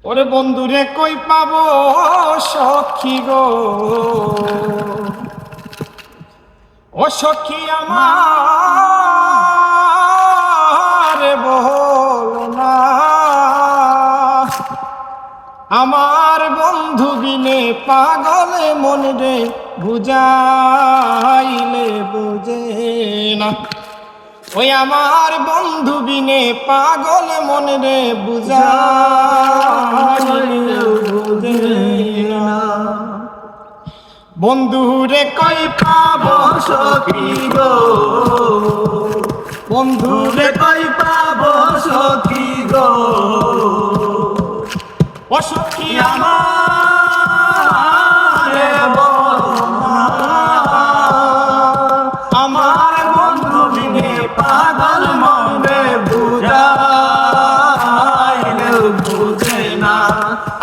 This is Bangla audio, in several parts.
ওরে বন্ধুরে কই পাবো সখী গো, ও সখী আমার বলো না, আমার বন্ধু বিনে পাগলে মন রে বুঝাইলে বুঝে না। ওই আমার বন্ধু বিনে পাগল মন রে বুঝাইলে বুঝে না। বন্ধু রে কই পাবো সখী গো, বন্ধু রে কই পাবো সখী গো, ও সখী আমার বলো না, আমার বন্ধু বিনে পাগল মন রে বুঝাইলে বুঝে না।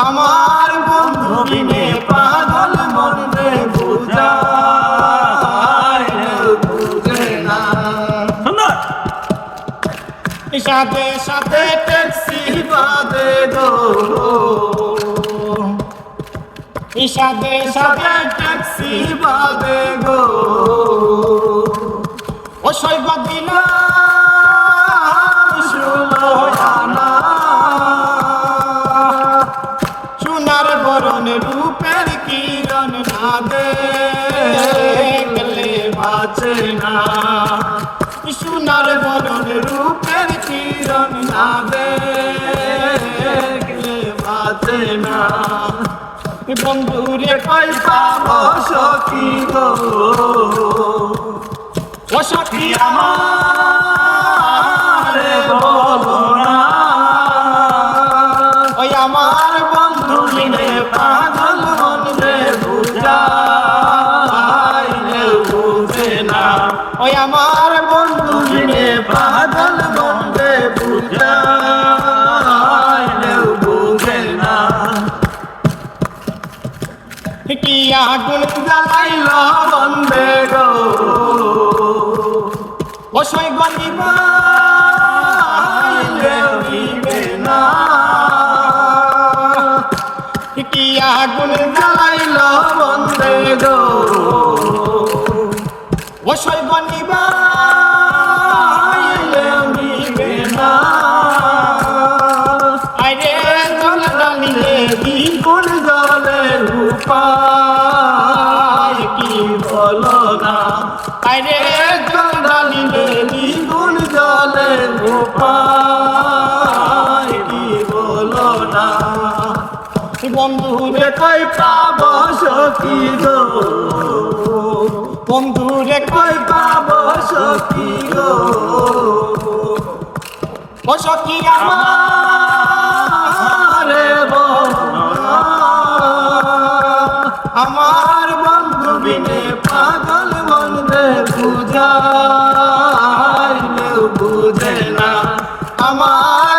আমার বন্ধু বিনে পাগল মন রে বুঝাইলে বুঝে না। সাথে সাথে ট্যাক্সি বাদে গো, সাথে সাথে ট্যাক্সি বাদে গো, ও সৈবা দিলাম ষোলো আনা, সোনার বরণ রূপের কিরণ না দেখলে বাঁচে না, সোনার বরণ রূপের কিরণ না দেখলে বাঁচে না। বন্ধু রে কই পাবো সখী গো, ও সখী আমার বলো না, ওই আমার বন্ধু বিনে পাগল মন রে বুঝাইলে বুঝে না। ওই আমার বন্ধু বিনে পাগল মন রে বুঝাইলে বুঝে না। কি আগুন জ্বালাইল বন্ধে গো, ও সৈগন নিবাইলে নিবে না। কি আগুন জ্বালাইল বন্ধে গো, ও সৈগন নিবাইলে নিবে না। আরে জল ডালিলে দ্বিগুণ জলের উপায় কি বলো না, আরে জল ডালিলে দ্বিগুণ জলের উপায় কি বলো না। বন্ধু রে কই পাবো সখী গো, বন্ধু রে কই পাবো সখী গো, ও সখী আমার বলো না, আমার বন্ধু বিনে পাগল মন রে বুঝাইলে বুঝে না। আমার